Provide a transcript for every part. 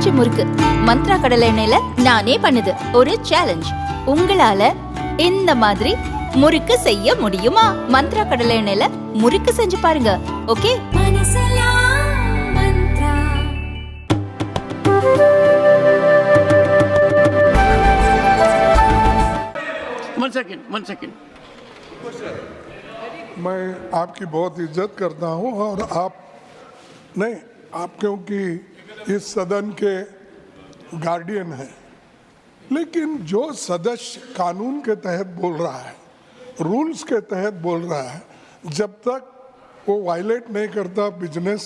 பஞ்சு முறுக்கு மந்த்ரா கடலை எண்ணெயில நானே பண்ணுது. ஒரு சேலஞ்ச், உங்களால இந்த மாதிரி முறுக்கு செய்ய முடியுமா? மந்த்ரா கடலை எண்ணெயில முறுக்கு செஞ்சு பாருங்க. ஓகே? One second. मैं आपकी बहुत इज्जत करता हूं और आप नहीं, आप क्योंकि इस सदन के गार्डियन हैं, लेकिन जो सदस्य कानून के तहत बोल रहा है, रूल्स के तहत बोल रहा है, जब तक वो वायलेट नहीं करता बिजनेस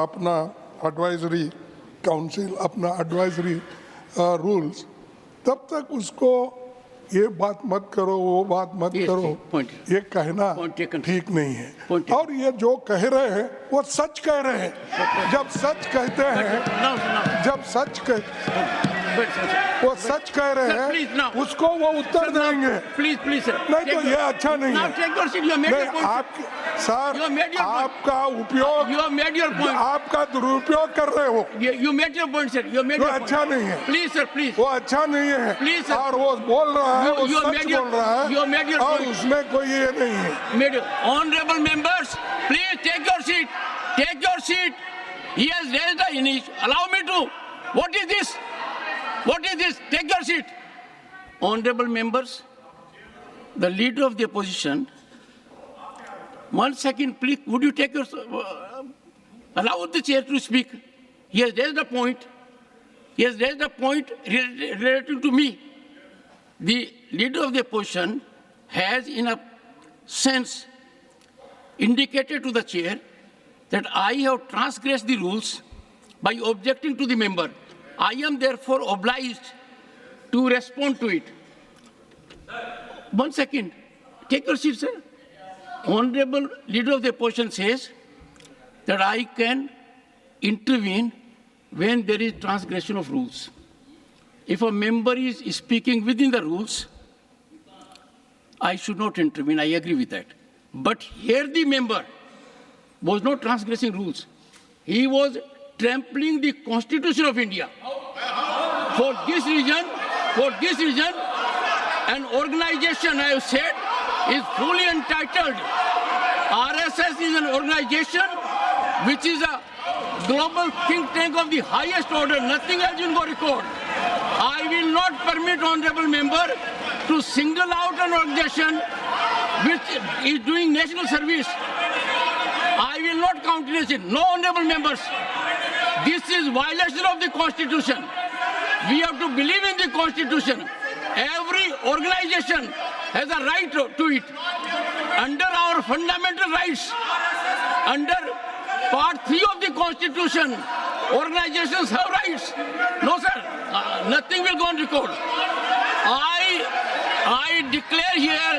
अपना एडवाइजरी काउंसिल, अपना एडवाइजरी रूल्स, तब तक उसको ये बात मत करो, वो बात मत करो, ये कहना ठीक नहीं है। और ये जो कह रहे हैं वो सच कह रहे हैं। जब सच कहते हैं, जब सच वो सच कह रहे हैं, उसको वो उत्तर देंगे। प्लीज सर, नहीं तो ये अच्छा नहीं है। आप सर, आपका उपयोग, आपका दुरुपयोग कर रहे हो। You made your point, sir. You made वो your point. अच्छा नहीं है। Please, sir, please. वो अच्छा नहीं है। Please, sir. और वो बोल रहा है, वो You सच made your- बोल रहा है, you made your और point. उसमें कोई ये नहीं है। Honorable members, please take your seat. Take your seat. He has raised the initiative. Allow me to. What is this? What is this? Take your seat. Honorable members, the leader of the opposition. 1 second, please. Would you take your allow the chair to speak? He has raised a point. He has raised a point relating to me. The leader of the opposition has, in a sense, indicated to the chair that I have transgressed the rules by objecting to the member. I am therefore obliged to respond to it. 1 second. Take your seat, sir. Honorable leader of the opposition says that I can intervene when there is transgression of rules. If a member is speaking within the rules, I should not intervene. I agree with that. But here the member was not transgressing rules. He was trampling the Constitution of India. For this reason, an organization, I have said, is fully entitled. RSS is an organization which is a global think tank of the highest order. Nothing else will go record. I will not permit honorable member to single out an organization which is doing national service. I will not countenance it. No, honorable members. This is violation of the Constitution. We have to believe in the Constitution. Every organization has a right to it. Under our fundamental rights, under Part 3 of the Constitution, organizations have rights. No, sir. Nothing will go on record. I declare here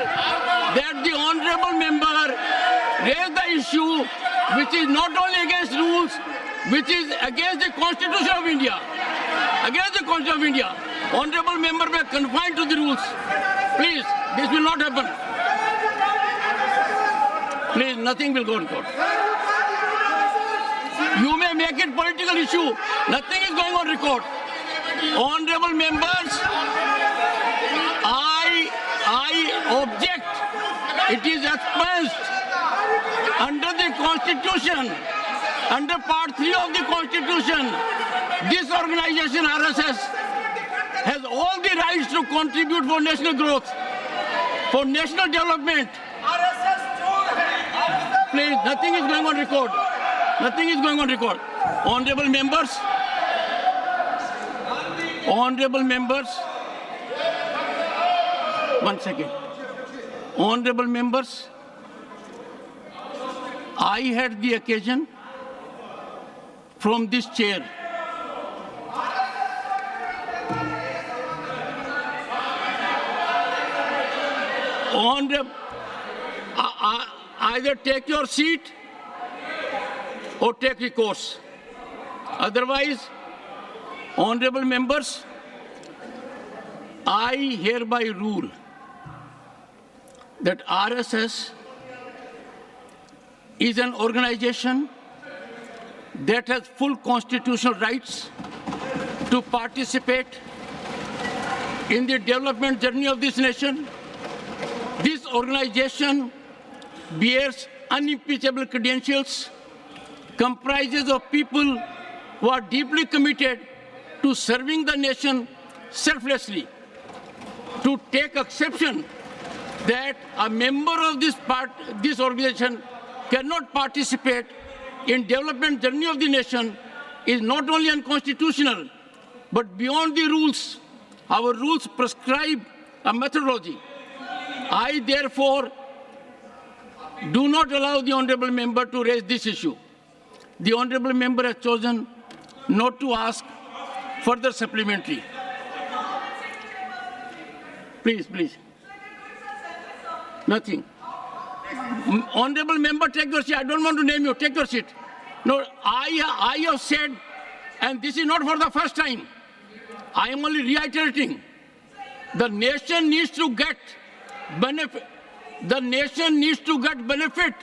that the honorable member raised the issue which is not only against rules, which is against the Constitution of India. Against the Constitution of India. Honorable member were confined to the rules. Please, this will not happen. Please, nothing will go on record. You may make it political issue. Nothing is going on record. Honorable members, I object. It is expunged under the Constitution, under Part 3 of the Constitution. This organization, RSS, has all the rights to contribute for national growth, for national development. Please, nothing is going on record. Nothing is going on record. Honorable members, honorable members, 1 second. Honorable members, I had the occasion from this chair either take your seat or take recourse. Otherwise, honorable members, I hereby rule that RSS is an organization that has full constitutional rights to participate in the development journey of this nation. This organization bears unimpeachable credentials, comprises of people who are deeply committed to serving the nation selflessly. To take exception that a member of this organization cannot participate in development journey of the nation is not only unconstitutional, but beyond the rules. Our rules prescribe a methodology. I therefore do not allow the honorable member to raise this issue. The honorable member has chosen not to ask further supplementary. Please, please. Nothing. Honorable member, take your seat. I don't want to name you. Take your seat. No, I have said, and this is not for the first time, I am only reiterating, the nation needs to get benefit. The nation needs to get benefit.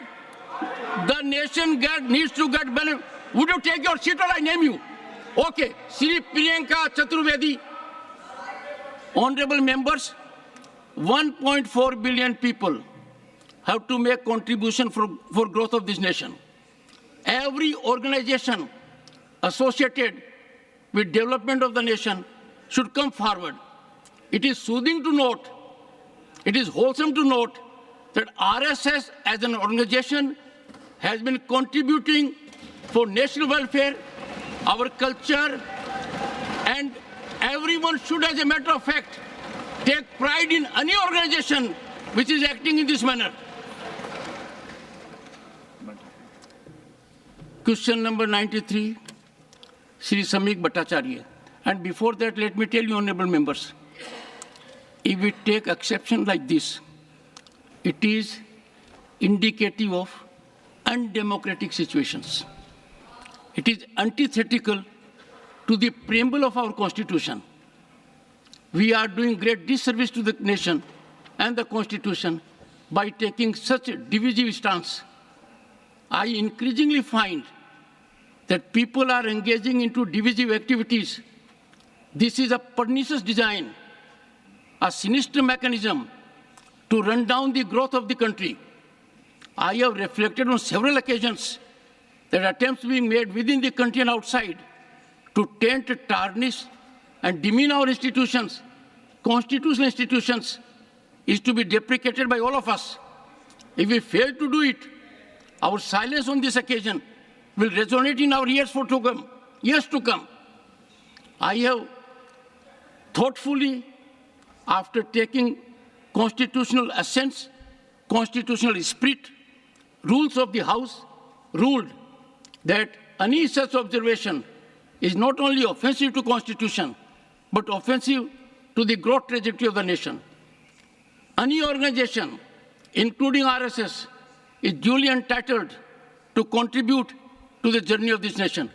The nation needs to get benefit. Would you take your seat or I name you? Okay. Sri Priyanka Chaturvedi. Honorable members, 1.4 billion people have to make contribution for growth of this nation. Every organization associated with development of the nation should come forward. It is soothing to note, it is wholesome to note that RSS as an organization has been contributing for national welfare, our culture, and everyone should, as a matter of fact, take pride in any organization which is acting in this manner. Question number 93, Sri Samik Bhattacharya. And before that, let me tell you, honorable members, if we take exception like this, it is indicative of undemocratic situations. It is antithetical to the preamble of our Constitution. We are doing great disservice to the nation and the Constitution by taking such a divisive stance. I increasingly find that people are engaging into divisive activities. This is a pernicious design, a sinister mechanism to run down the growth of the country. I have reflected on several occasions that attempts being made within the country and outside to taint, tarnish, and demean our institutions, constitutional institutions, is to be deprecated by all of us. If we fail to do it, our silence on this occasion will resonate in our years to come. I have thoughtfully, after taking constitutional assents, constitutional spirit, rules of the House, ruled that any such observation is not only offensive to Constitution, but offensive to the growth trajectory of the nation. Any organization, including RSS, is duly entitled to contribute to the journey of this nation.